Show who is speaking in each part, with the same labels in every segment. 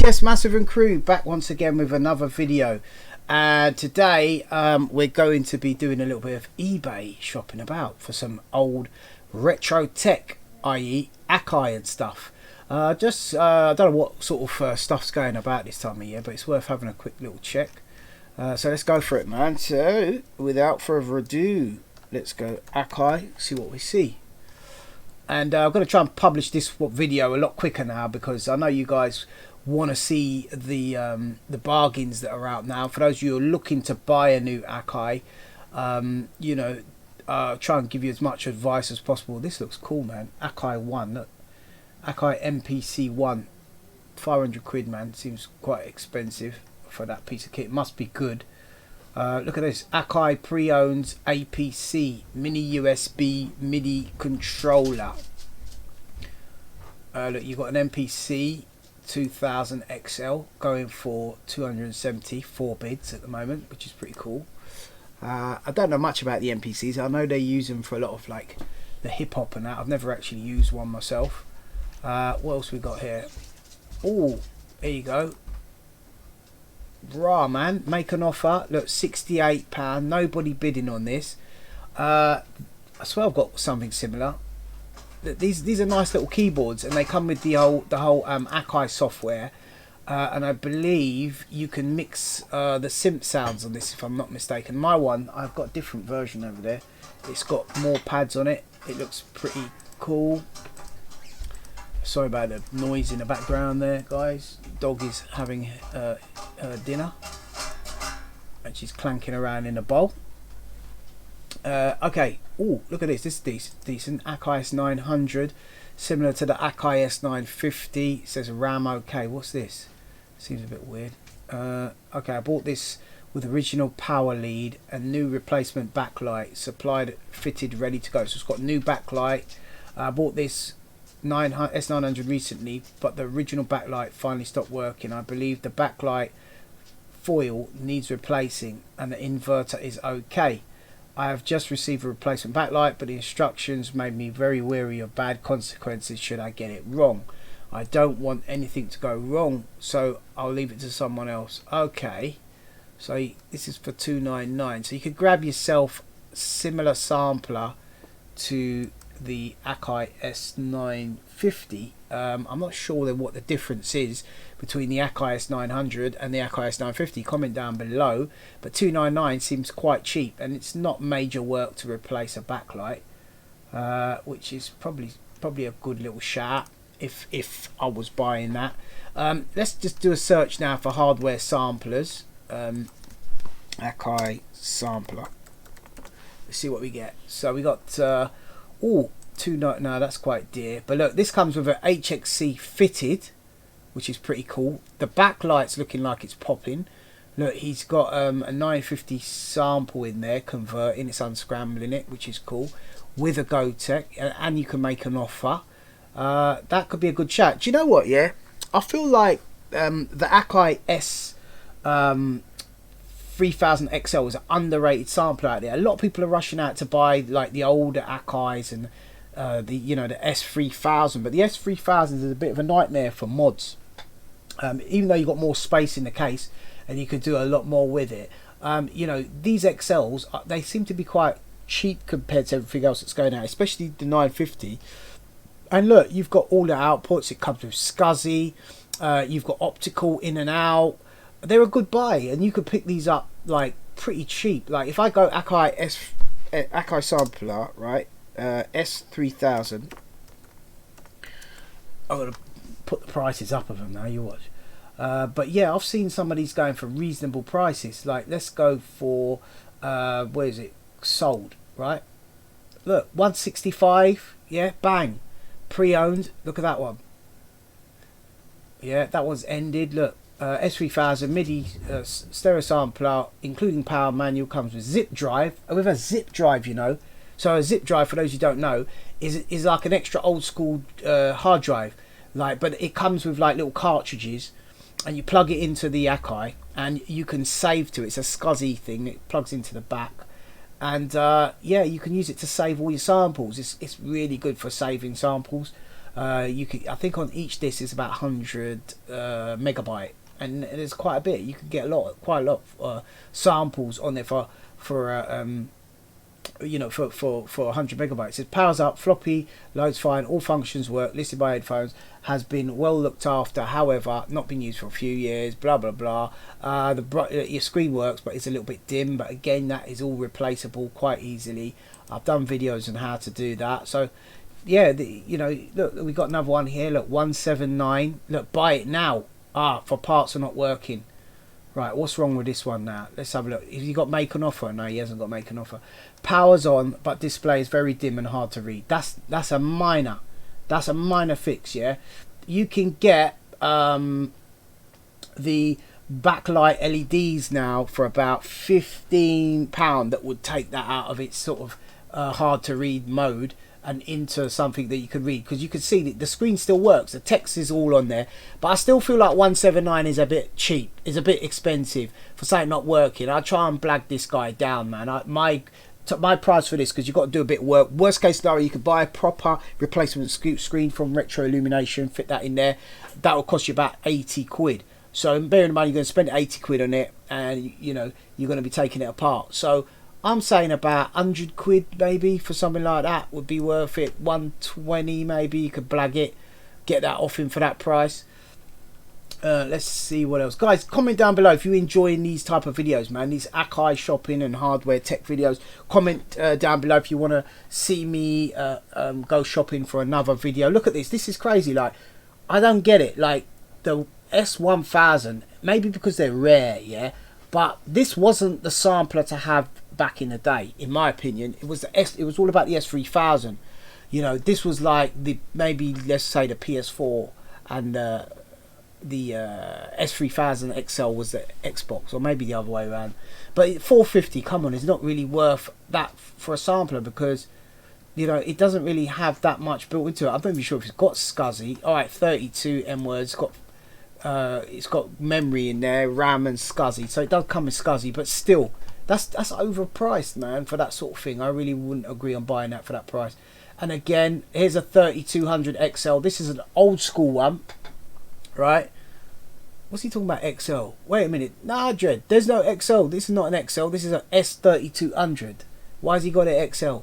Speaker 1: Yes, Massive and Crew back once again with another video. And today we're going to be doing a little bit of eBay shopping about for some old retro tech, i.e. Akai and stuff. I don't know what sort of stuff's going about this time of year, but it's worth having a quick little check. So let's go for it, man. So without further ado, let's go Akai, see what we see. And I'm going to try and publish this video a lot quicker now, because I know you guys want to see the bargains that are out now. For those of you who are looking to buy a new Akai, try and give you as much advice as possible. This looks cool, man. Akai 1, look. Akai MPC 1, 500 quid, man. Seems quite expensive for that piece of kit. It must be good. Look at this, Akai pre-owned APC mini USB MIDI controller. Look, you've got an MPC 2000 XL going for 274 bids at the moment, which is pretty cool. I don't know much about the MPCs. I know they use them for a lot of like the hip hop and that. I've never actually used one myself. What else we got here? Oh, there you go. Rah, man, make an offer. Look, £68. Nobody bidding on this. I swear I've got something similar. These are nice little keyboards, and they come with the whole Akai software. And I believe you can mix the synth sounds on this, if I'm not mistaken. My one, I've got a different version over there. It's got more pads on it. It looks pretty cool. Sorry about the noise in the background there, guys. Dog is having her dinner, and she's clanking around in a bowl. Okay. Oh, look at this. This is decent. Akai S900, similar to the Akai S950. It says RAM OK. What's this? Seems a bit weird. Okay, I bought this with original power lead and new replacement backlight, supplied, fitted, ready to go. So it's got new backlight. I bought this S900 recently, but the original backlight finally stopped working. I believe the backlight foil needs replacing and the inverter is okay. I have just received a replacement backlight, but the instructions made me very wary of bad consequences should I get it wrong. I don't want anything to go wrong, so I'll leave it to someone else. Okay, so this is for $299. So you could grab yourself a similar sampler to the Akai S950. I'm not sure what the difference is between the Akai S900 and the Akai S950. Comment down below. But $299 seems quite cheap, and it's not major work to replace a backlight, which is probably a good little shout if I was buying that. Let's just do a search now for hardware samplers. Akai sampler. Let's see what we get. So we got no, that's quite dear. But look, this comes with an HXC fitted, which is pretty cool. The backlight's looking like it's popping. Look, he's got a 950 sample in there, converting, it's unscrambling it, which is cool, with a GoTech, and you can make an offer. That could be a good chat. Do you know what? Yeah, I feel like the Akai S 3000 XL is an underrated sampler out there. A lot of people are rushing out to buy like the older Akais and the S3000, but the S3000 is a bit of a nightmare for mods. Even though you've got more space in the case and you could do a lot more with it. These XLs, they seem to be quite cheap compared to everything else that's going out, especially the 950. And look, you've got all the outputs. It comes with SCSI. You've got optical in and out. They're a good buy, and you could pick these up like pretty cheap. Like if I go Akai sampler, right, S3000. I'm gonna put the prices up of them now. You watch. But yeah, I've seen some of these going for reasonable prices. Like let's go for where is it sold? Right, look, 165. Yeah, bang, pre-owned. Look at that one. Yeah, that one's ended. Look. S3000 MIDI stereo sampler, including power manual, comes with zip drive. With a zip drive, so a zip drive, for those who don't know, is like an extra old school hard drive, but it comes with like little cartridges, and you plug it into the Akai, and you can save to it. It's a SCSI thing. It plugs into the back, and yeah, you can use it to save all your samples. It's really good for saving samples. You could, I think on each disc is about 100 megabyte, and there's quite a bit. You can get quite a lot of samples on there for you know, for 100 megabytes. It powers up, floppy, loads fine, all functions work, listed by headphones, has been well looked after, however, not been used for a few years, blah blah blah. Your screen works, but it's a little bit dim, but again, that is all replaceable quite easily. I've done videos on how to do that. So yeah, you know, look, we got another one here, look, 179. Look, buy it now. For parts are not working. Right, what's wrong with this one now? Let's have a look. Have you got make an offer? No, he hasn't got make an offer. Power's on, but display is very dim and hard to read. That's a minor fix, yeah. You can get the backlight LEDs now for about £15 that would take that out of its sort of hard to read mode and into something that you can read, because you can see that the screen still works, the text is all on there, but I still feel like 179 is a bit cheap, is a bit expensive for something not working. I try and blag this guy down, man. My price for this, because you've got to do a bit of work. Worst case scenario, you could buy a proper replacement screen from Retro Illumination, fit that in there. That will cost you about 80 quid. So bearing in mind you're going to spend 80 quid on it, and you know you're going to be taking it apart. So I'm saying about 100 quid maybe for something like that would be worth it. 120 maybe, you could blag it, get that off him for that price. Let's see what else, guys. Comment down below if you're enjoying these type of videos, man, these Akai shopping and hardware tech videos. Comment down below if you want to see me go shopping for another video. Look at this is crazy. Like, I don't get it. Like the S1000, maybe because they're rare, yeah, but this wasn't the sampler to have back in the day, in my opinion. It was it was all about the S3000. You know, this was like the, maybe let's say the PS4, and the S3000 XL was the Xbox, or maybe the other way around. But 450, come on, is not really worth that for a sampler, because you know it doesn't really have that much built into it. I'm not even sure if it's got SCSI. All right, 32 M words, it's got memory in there, RAM and SCSI, so it does come with SCSI, but still, that's overpriced, man, for that sort of thing. I really wouldn't agree on buying that for that price. And again, here's a 3200 XL. This is an old school one, right? What's he talking about, XL? Wait a minute. Nah, Dread, there's no XL. This is not an XL. This is an S3200. Why has he got an XL?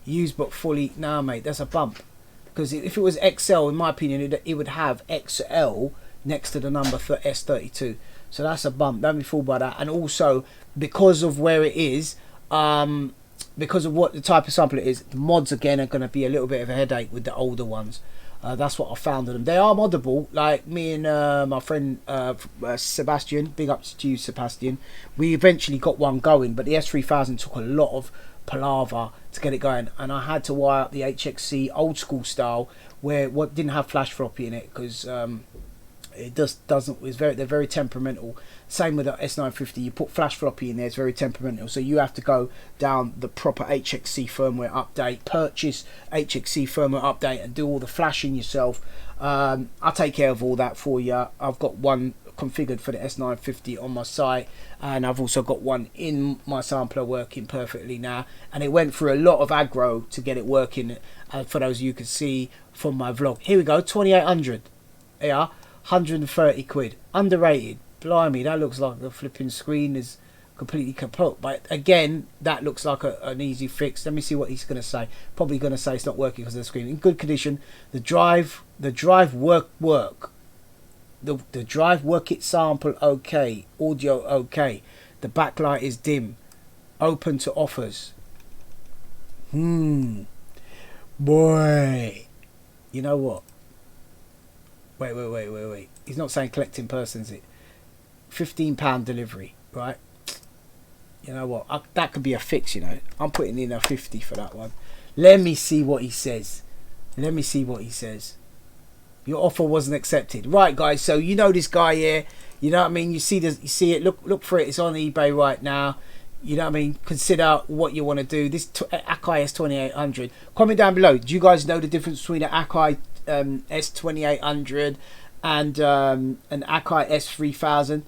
Speaker 1: Used but fully. Nah, mate, that's a bump. Because if it was XL, in my opinion, it would have XL next to the number for S32. So that's a bump. Don't be fooled by that. And also, because of where it is, because of what the type of sample it is, the mods again are going to be a little bit of a headache with the older ones. That's what I found of them. They are moddable. Like me and my friend Sebastian, big ups to you, Sebastian. We eventually got one going, but the S3000 took a lot of palaver to get it going, and I had to wire up the HXC old school style, where what didn't have flash floppy in it, because it just doesn't. They're very temperamental. Same with the S950. You put flash floppy in there, it's very temperamental. So you have to go down the proper HXC firmware update, purchase HXC firmware update, and do all the flashing yourself. I'll take care of all that for you. I've got one configured for the S950 on my site, and I've also got one in my sampler working perfectly now. And it went through a lot of aggro to get it working. For those you can see from my vlog. Here we go, 2800. Yeah. 130 quid, underrated. Blimey, that looks like the flipping screen is completely kaput. But again, that looks like an easy fix. Let me see what he's going to say. Probably going to say it's not working because of the screen. In good condition. The drive work. The drive work it sample okay. Audio okay. The backlight is dim. Open to offers. Boy, you know what? Wait. He's not saying collect in person, is it? £15 delivery, right? You know what? That could be a fix, you know. I'm putting in a 50 for that one. Let me see what he says. Let me see what he says. Your offer wasn't accepted. Right, guys, so you know this guy here. You know what I mean? You see it. Look for it. It's on eBay right now. You know what I mean? Consider what you want to do. This Akai S2800. Comment down below. Do you guys know the difference between an Akai S2800 and an Akai S3000?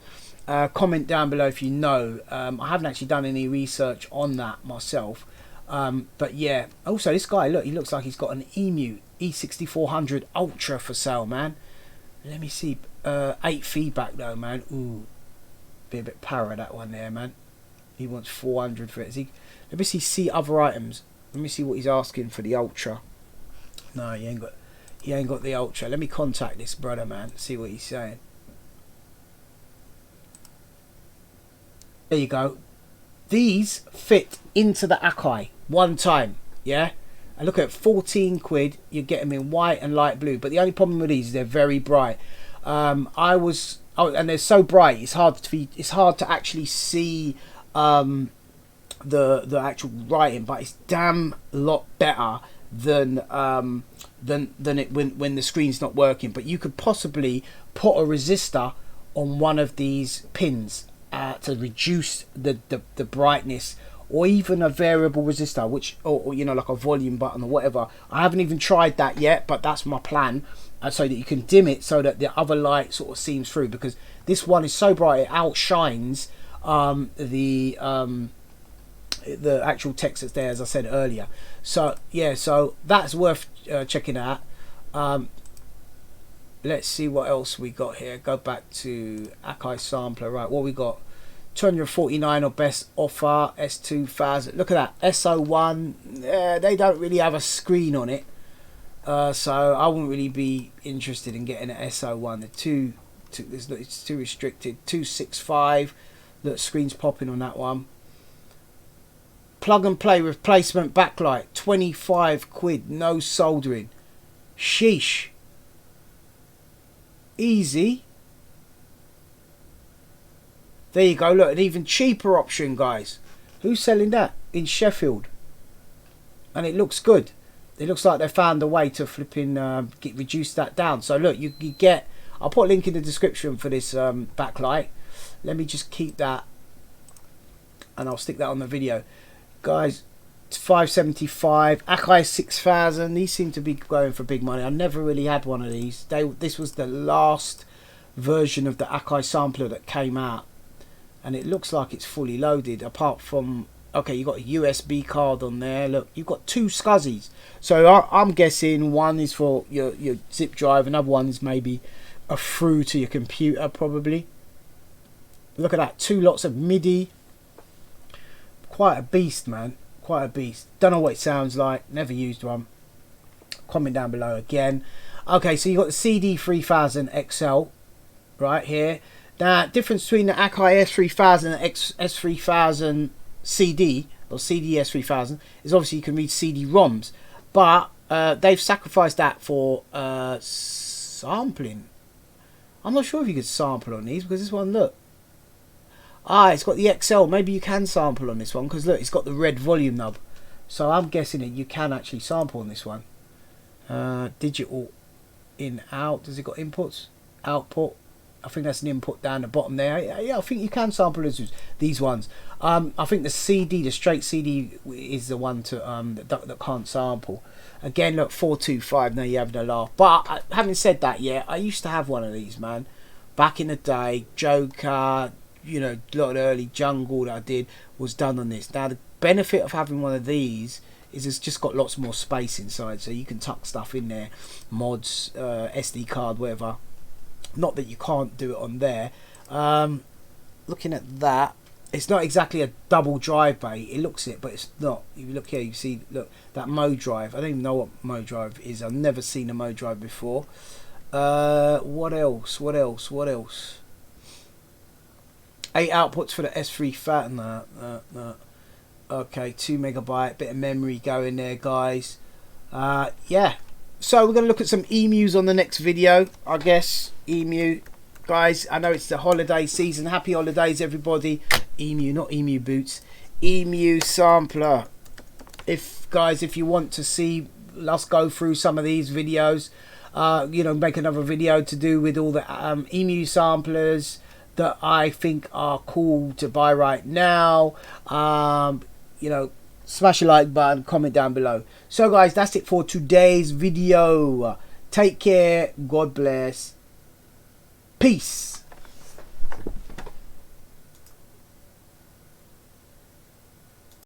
Speaker 1: Comment down below if you know. I haven't actually done any research on that myself, but yeah. Also, this guy, look, he looks like he's got an E6400 Ultra for sale, man. Let me see. 8 feedback though, man. Ooh, be a bit para that one there, man. He wants 400 for it. Let me see other items. Let me see what he's asking for the Ultra. No, he ain't got the Ultra. Let me contact this brother, man. See what he's saying. There you go. These fit into the Akai one time, yeah. And look at 14 quid. You get them in white and light blue. But the only problem with these is they're very bright. And they're so bright. It's hard to actually see the actual writing. But it's damn lot better than it when the screen's not working. But you could possibly put a resistor on one of these pins to reduce the brightness, or even a variable resistor, which or you know, like a volume button or whatever. I haven't even tried that yet, but that's my plan, so that you can dim it so that the other light sort of seems through, because this one is so bright it outshines the actual text that's there, as I said earlier. So yeah, so that's worth checking out. Let's see what else we got here. Go back to Akai sampler. Right, what we got? 249 or best offer. S2000. Look at that. S01. They don't really have a screen on it, so I wouldn't really be interested in getting an S01. It's too restricted. 265. Look, screen's popping on that one. Plug and play replacement backlight. 25 quid. No soldering. Sheesh. Easy. There you go. Look, an even cheaper option, guys. Who's selling that? In Sheffield. And it looks good. It looks like they found a way to flipping reduce that down. So look, you get. I'll put a link in the description for this backlight. Let me just keep that, and I'll stick that on the video, guys. It's 575. Akai 6000. These seem to be going for big money. I never really had one of these. This was the last version of the Akai sampler that came out, and it looks like it's fully loaded. Apart from, okay, you got a USB card on there. Look, you've got 2 SCSIs. So I'm guessing one is for your zip drive. Another one is maybe a through to your computer, probably. Look at that. 2 lots of MIDI. Quite a beast, man. Quite a beast. Don't know what it sounds like. Never used one. Comment down below again. Okay, so you got the CD3000 XL right here. Now, difference between the Akai S3000 and S3000 CD or CD-S3000 is obviously you can read CD-ROMs, but they've sacrificed that for sampling. I'm not sure if you could sample on these, because this one, look. It's got the XL. Maybe you can sample on this one, because look, it's got the red volume knob. So I'm guessing that you can actually sample on this one. Digital in, out. Does it got inputs? Output. I think that's an input down the bottom there. Yeah, I think you can sample these ones. I think the CD, the straight CD, is the one to that can't sample. Again, look, 425. Now you're having a laugh. But having said that, yeah, I used to have one of these, man. Back in the day, Joker, you know, a lot of the early jungle that I did was done on this. Now the benefit of having one of these is it's just got lots more space inside, so you can tuck stuff in there, mods, SD card, whatever. Not that you can't do it on there. Looking at that, it's not exactly a double drive bay. It looks it, but it's not. If you look here, you see, look, that mode drive. I don't even know what mode drive is. I've never seen a mode drive before. What else? 8 outputs for the S3000. No. Okay, 2 megabyte, bit of memory going there, guys. Yeah. So we're going to look at some emus on the next video, I guess. Emu, guys. I know it's the holiday season. Happy holidays, everybody. Emu, not emu boots. Emu sampler. If you want to see us go through some of these videos, you know, make another video to do with all the emu samplers that I think are cool to buy right now. You know, smash a like button, comment down below. So guys, that's it for today's video. Take care, God bless, peace.